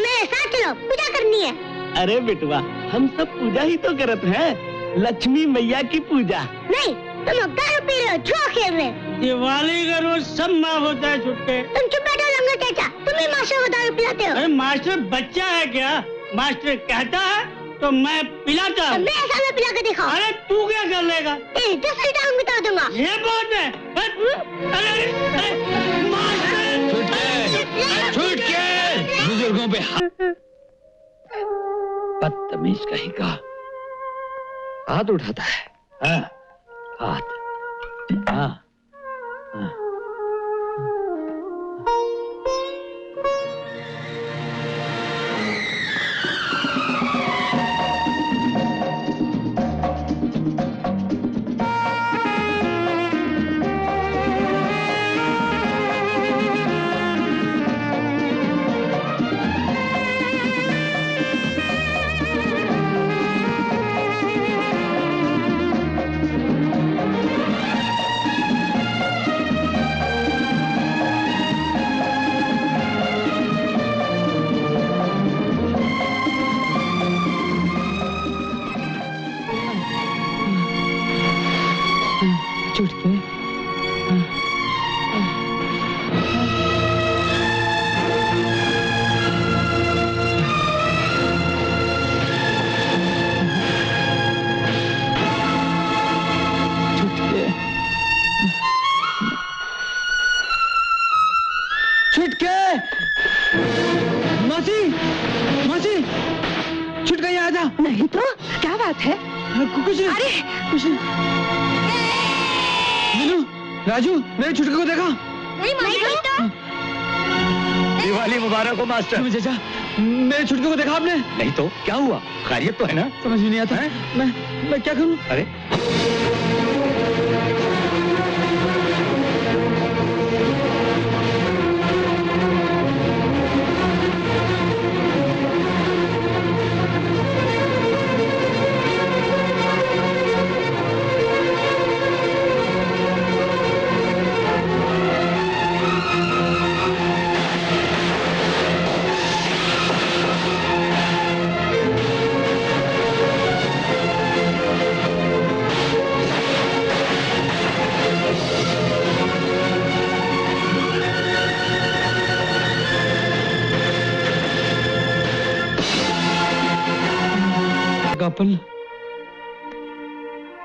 मेरे साथ चलो, पूजा करनी है। अरे बेटवा, हम सब पूजा ही तो करत हैं, लक्ष्मी मैया की पूजा। नहीं, तुम दारू पी रहे हो, जुआ खेल रहे हो। दिवाली का रोज सब माफ होता है छुटके। तुम चुप बैठो लंगड़ चाचा, तुम ही मास्टर को दारू पिलाते हो। अरे मास्टर बच्चा है क्या? मास्टर कहता है तो मैं पिलाता हूँ। मैं ऐसा में पिला के दिखाओ। अरे तू क्या कर लेगा? 10 टांग बिता दूंगा। ये बात है। अरे छूट के बुजुर्गों पे बदतमीज कहीं का हाथ उठाता है। हाँ, हाथ। हाँ, हाँ। नहीं तो क्या बात है? कुछ नहीं। अरे कुछ नहीं। मीनू, राजू, मेरे छुटके को देखा? नहीं मास्टर। दिवाली मुबारक हो मास्टर। चाचा, मेरे छुटके को देखा आपने? नहीं तो क्या हुआ? खैरियत तो है ना? समझ में नहीं आता है। मैं क्या करूं? अरे अपन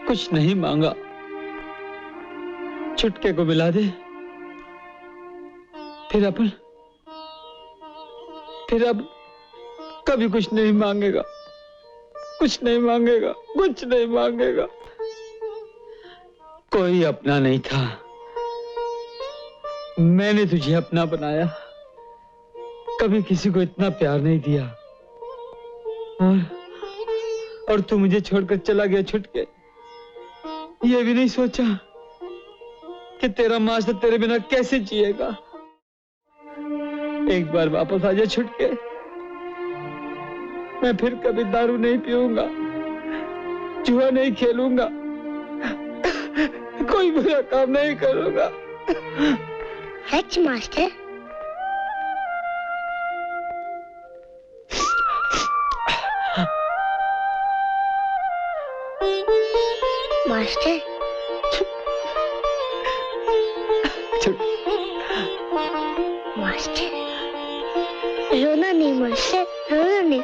कुछ नहीं मांगा, छुटके को मिला दे, फिर अब कभी कुछ नहीं मांगेगा, कुछ नहीं मांगेगा, कुछ नहीं मांगेगा। कोई अपना नहीं था, मैंने तुझे अपना बनाया, कभी किसी को इतना प्यार नहीं दिया, और तू मुझे छोड़कर चला गया छुटके। ये भी नहीं सोचा कि तेरा मास्टर तेरे बिना कैसे जिएगा। एक बार वापस आ जा छुटके, मैं फिर कभी दारू नहीं पीऊंगा, जुआ नहीं खेलूंगा, कोई बुरा काम नहीं करूंगा। सच मास्टर? मास्टर, मास्टर, रोना नहीं मास्टर, रोना नहीं।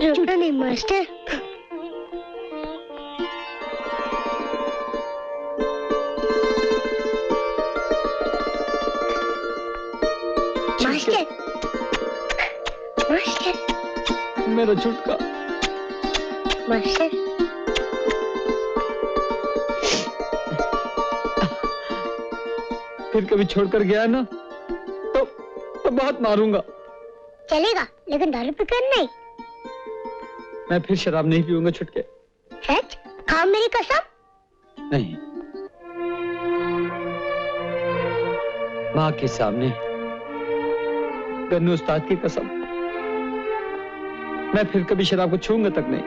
रोना नहीं मास्टर। मास्टर, मास्टर, मेरा छुटका। मास्टर, फिर कभी छोड़कर गया ना तो बहुत मारूंगा। चलेगा, लेकिन दारू पीकर नहीं। मैं फिर शराब नहीं पीऊंगा छुटके। सच? खाओ मेरी कसम। नहीं, माँ के सामने गन्नू उस्ताद की कसम, मैं फिर कभी शराब को छूंगा तक नहीं।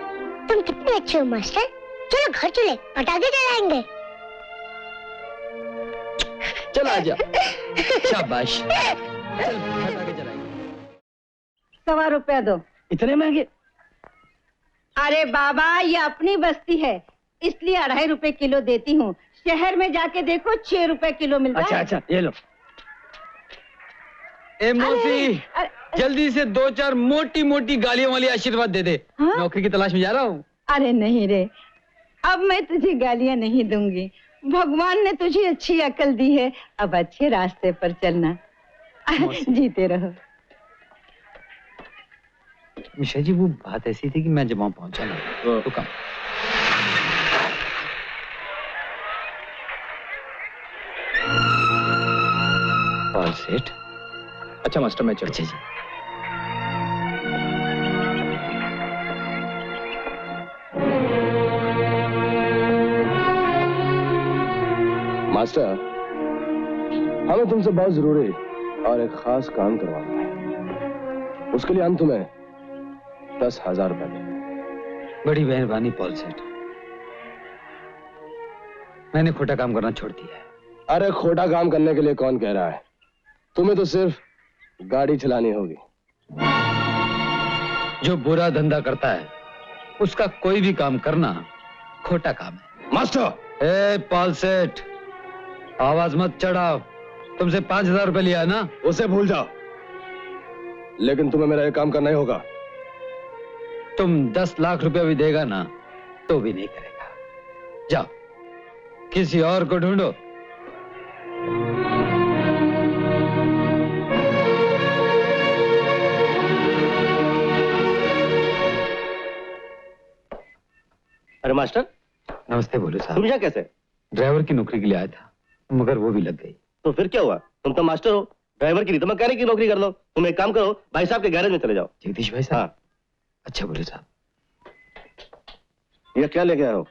तुम कितने अच्छे हो मास्टर। चलो घर चले, पटाखे जलाएंगे। चला आजा। शाबाश। चल हटा के चलाएंगे। 1.25 रुपया दो। इतने महंगे? अरे बाबा, ये अपनी बस्ती है, इसलिए 2.5 रुपए किलो देती हूँ। शहर में जाके देखो 6 रुपए किलो मिलता अच्छा है। अच्छा, ये लो। ए मौसी, अरे, जल्दी से 2-4 मोटी मोटी गालियों वाली आशीर्वाद दे दे। हाँ? नौकरी की तलाश में जा रहा हूँ। अरे नहीं रे, अब मैं तुझे गालियां नहीं दूंगी। भगवान ने तुझे अच्छी अकल दी है, अब अच्छे रास्ते पर चलना। जीते रहो। मिश्रा जी, वो बात ऐसी थी कि मैं जब वहां पहुंचा ना तो कम। और सेठ। अच्छा मास्टर, मैं चलो। अच्छा जी। मास्टर, हमें तुमसे बहुत जरूरी और एक खास काम करवाना है। उसके लिए हम तुम्हें 10,000 रुपए देंगे। बड़ी मेहरबानी पॉल सेठ, मैंने खोटा काम करना छोड़ दिया है। अरे खोटा काम करने के लिए कौन कह रहा है? तुम्हें तो सिर्फ गाड़ी चलानी होगी। जो बुरा धंधा करता है उसका कोई भी काम करना खोटा काम है। मास्टर! ए पॉल सेठ, आवाज मत चढ़ाओ। तुमसे 5,000 रुपए लिया है ना? उसे भूल जाओ, लेकिन तुम्हें मेरा एक काम करना ही होगा। तुम 10 लाख रुपया भी देगा ना तो भी नहीं करेगा। जाओ, किसी और को ढूंढो। अरे मास्टर, नमस्ते। बोलो साहब। तुम यहाँ कैसे? ड्राइवर की नौकरी के लिए आया था, मगर वो भी लग गई। तो फिर क्या हुआ? तुम तो मास्टर हो, ड्राइवर की नहीं तो मैकेनिक की नौकरी कर लो। तुम एक काम करो, भाई साहब के गैरेज में चले जाओ। जगदीश भाई साहब? हाँ। अच्छा बोले साहब। ये क्या लेके आए हो?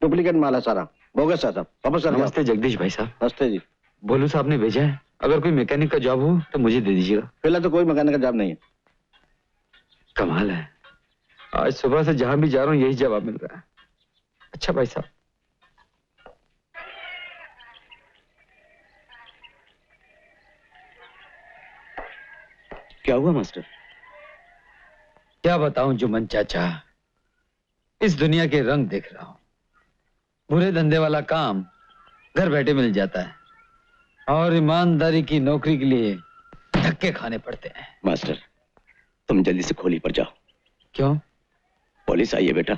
डुप्लीकेट माल है सारा, बोगस है सब। वापस कर नमस्ते जगदीश भाई साहब। नमस्ते जी। बोलू साहब ने भेजा है, अगर कोई मैकेनिक का जॉब हो तो मुझे दे दीजिएगा। फिलहाल तो कोई मैकेनिक का जॉब नहीं है। कमाल है, आज सुबह से जहां भी जा रहा हूँ यही जवाब मिल रहा है। अच्छा भाई साहब। क्या हुआ मास्टर? क्या बताऊं जुम्मन चाचा, इस दुनिया के रंग देख रहा हूं। बुरे धंधे वाला काम घर बैठे मिल जाता है और ईमानदारी की नौकरी के लिए धक्के खाने पड़ते हैं। मास्टर, तुम जल्दी से खोली पर जाओ। क्यों? पुलिस आई है बेटा।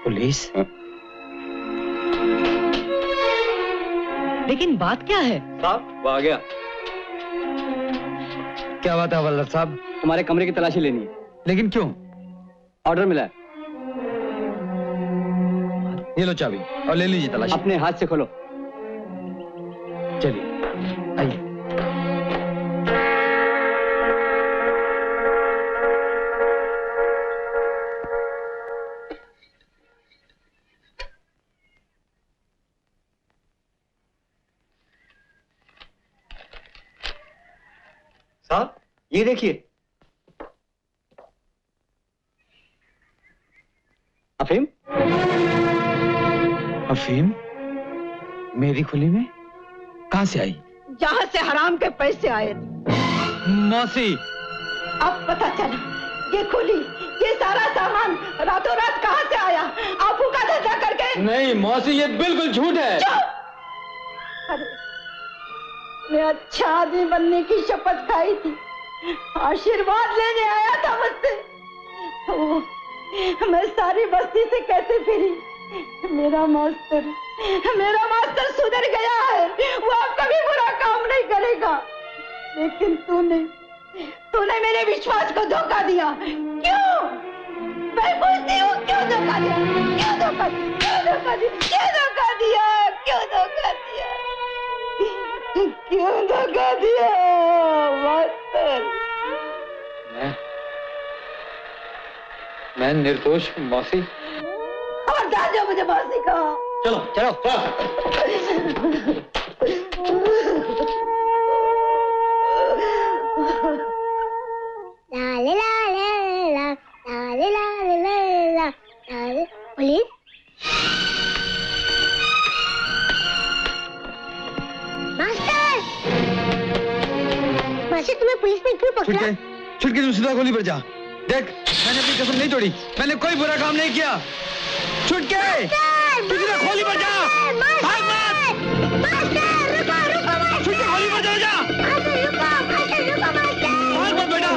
पुलिस? हाँ। लेकिन बात क्या है? साहब वो आ गया। क्या बात है हवलदार साहब? तुम्हारे कमरे की तलाशी लेनी है। लेकिन क्यों? ऑर्डर मिला है। ये लो चाबी और ले लीजिए तलाशी। अपने हाथ से खोलो। चलिए आइए। साहब ये देखिए, अफीम। अफीम? मेरी खुली में कहां से आई? जहाँ से हराम के पैसे आए थे। मौसी, अब पता चला, ये खुली, ये सारा सामान रातों रात कहाँ से आया? आपू का धंधा करके? नहीं मौसी, ये बिल्कुल झूठ है। अरे, मैं अच्छा आदमी बनने की शपथ खाई थी, आशीर्वाद लेने आया था मुझसे। मैं सारी बस्ती से कैसे फिरी। मेरा मास्टर सुधर गया है, वो अब कभी बुरा काम नहीं करेगा। लेकिन तूने मेरे विश्वास को धोखा दिया। क्यों? मैं पूछती हूँ, क्यों धोखा दिया? क्यों धोखा दिया? क्यों धोखा दिया? क्यों धोखा दिया? क्यों धोखा दिया? क्यों धोखा दिया मास्टर? मैं निर्दोष हूं मौसी। और दादा मुझे मौसी कहा। चलो चलो चलो। लाले लाले ला, लाले लाले ला, पुलिस? मास्टर मास्टर तुम्हें पुलिस ने क्यों पकड़ा? छुटके, छुटके तुम सीधा गोली पर जा। देख, मैंने अपनी कसम नहीं तोड़ी, मैंने कोई बुरा काम नहीं किया। छुटके, तू सीधा गोली पर जा। भाग मत। मास्टर रुको रुको मास्टर। छुटके गोली पर जा। मास्टर रुको मास्टर। भाग मत बेटा।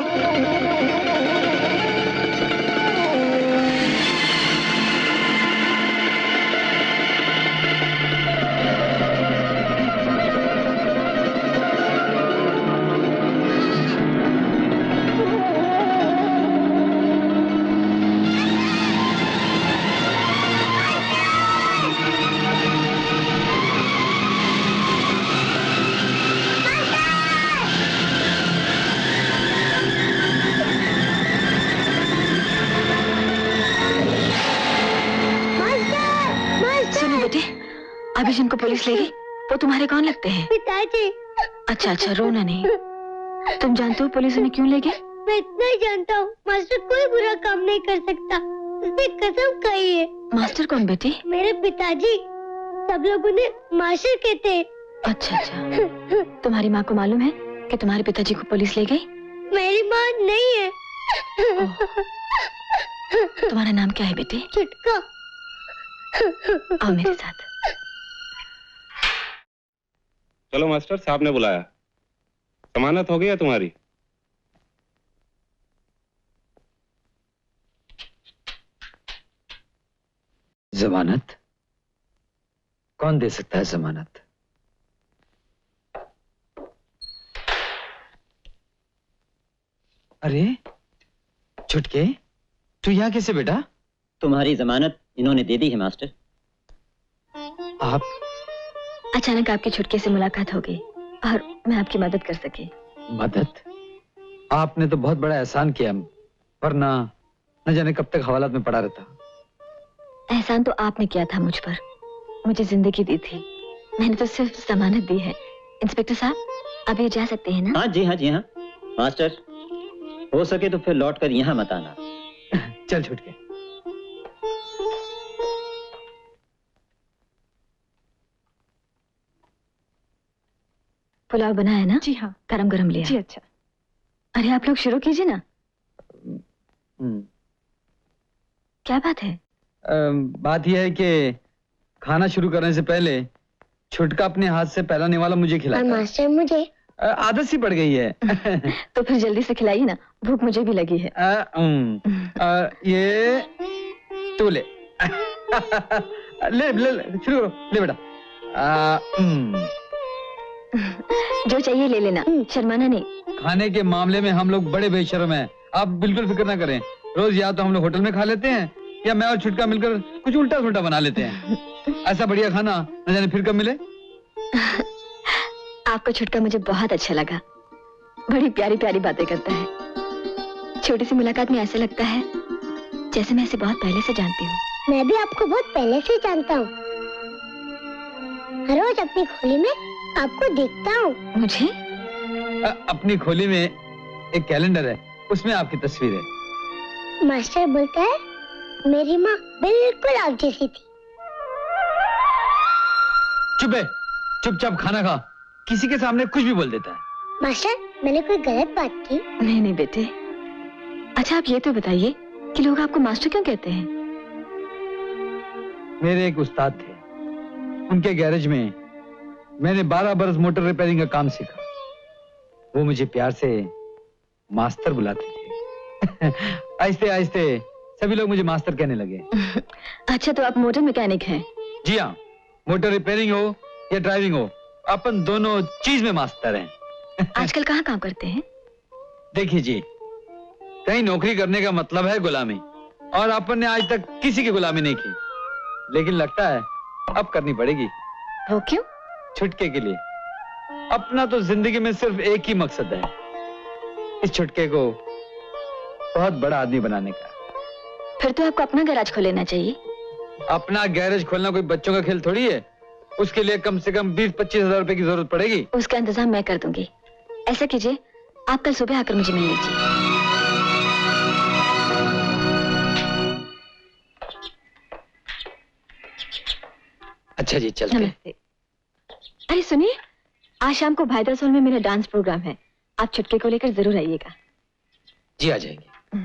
सुनो बेटे, अभी जिनको पुलिस ले गई वो तुम्हारे कौन लगते हैं? पिताजी। अच्छा अच्छा, रोना नहीं। तुम जानते हो पुलिस उन्हें क्यों ले गई? मैं इतना ही जानता हूँ, मास्टर कोई बुरा काम नहीं कर सकता, उसने कसम खाई है। मास्टर कौन बेटी? मेरे पिताजी। सब लोग उन्हें मास्टर कहते हैं। अच्छा अच्छा, तुम्हारी माँ को मालूम है कि तुम्हारे पिताजी को पुलिस ले गई? मेरी माँ नहीं है। तुम्हारा नाम क्या है बेटे? छुटका। आओ मेरे साथ। चलो मास्टर साहब ने बुलाया, जमानत हो गई है तुम्हारी। जमानत? कौन दे सकता है जमानत? अरे छुटके, तू यहाँ कैसे बेटा? तुम्हारी जमानत इन्होंने दे दी है मास्टर। आप? अचानक आपकी छुटके से मुलाकात हो गई और मैं आपकी मदद कर सकी। मदद? आपने तो बहुत बड़ा एहसान किया, वरना न जाने कब तक हवालात में पड़ा रहता। एहसान तो आपने किया था मुझ पर, मुझे जिंदगी दी थी, मैंने तो सिर्फ जमानत दी है। इंस्पेक्टर साहब, अब ये जा सकते हैं ना? हाँ जी हाँ जी हाँ। मास्टर, हो सके तो फिर लौट कर यहाँ मत आना। चल छुटके। पुलाव बनाया ना? जी हाँ। गरम गरम लिया। जी अच्छा। अरे आप लोग शुरू कीजिए ना। क्या बात है? बात यह है कि खाना शुरू करने से पहले छुटका अपने हाथ से पहला निवाला मुझे और खिलाता है। मास्टर मुझे। आदत सी पड़ गई है। तो फिर जल्दी से खिलाइए ना, भूख मुझे भी लगी है। ये तू ले। ले ले ले, शुरू करो, ले बेटा। जो चाहिए ले लेना, शर्माना नहीं। खाने के मामले में हम लोग बड़े बेशर्म हैं, आप बिल्कुल फिक्र ना करें। रोज या तो हम लोग होटल में खा लेते हैं या मैं और छुटका मिलकर कुछ उल्टा सुल्टा बना लेते हैं। ऐसा बढ़िया खाना न जाने फिर कब मिले। आपका छुटका मुझे बहुत अच्छा लगा, बड़ी प्यारी प्यारी बातें करता है। छोटी सी मुलाकात में ऐसा लगता है जैसे मैं इसे बहुत पहले से जानती हूँ। मैं भी आपको बहुत पहले से जानता हूँ, हर रोज अपनी खोली में आपको देखता हूँ। मुझे? अपनी खोली में एक कैलेंडर है, उसमें आपकी तस्वीर है। मास्टर बोलता है मेरी माँ बिल्कुल आप जैसी थी। चुप है, चुपचाप खाना खा, किसी के सामने कुछ भी बोल देता है। मास्टर, मैंने कोई गलत बात की? नहीं नहीं बेटे। अच्छा आप ये तो बताइए कि लोग आपको मास्टर क्यों कहते हैं? मेरे एक उस्ताद थे, उनके गैरेज में मैंने 12 बरस मोटर रिपेयरिंग का काम सीखा। वो मुझे प्यार से मास्टर बुलाते थे। आहिस्ते आहिस्ते सभी लोग मुझे मास्टर कहने लगे। अच्छा तो आप मोटर मैकेनिक हैं? जी हाँ, मोटर रिपेयरिंग हो या ड्राइविंग हो, अपन दोनों चीज में मास्टर हैं। आजकल कहाँ काम करते हैं? देखिए जी, कहीं नौकरी करने का मतलब है गुलामी, और अपन ने आज तक किसी की गुलामी नहीं की, लेकिन लगता है अब करनी पड़ेगी। वो क्यों? छुटके के लिए। अपना तो जिंदगी में सिर्फ एक ही मकसद है, इस छुटके को बहुत बड़ा आदमी बनाने का। फिर तो आपको अपना गैराज खोल लेना चाहिए। अपना गैरेज खोलना कोई बच्चों का खेल थोड़ी है, उसके लिए कम से कम 20-25 हजार रुपए की जरूरत पड़ेगी। उसका इंतजाम मैं कर दूंगी। ऐसा कीजिए, आप कल सुबह आकर मुझे मिल लीजिए। अच्छा जी, चलते हैं। नमस्ते। अरे सुनिए, आज शाम को भाईदास हॉल में मेरा डांस प्रोग्राम है, आप छुटके को लेकर जरूर आइएगा। जी आ जाएंगे।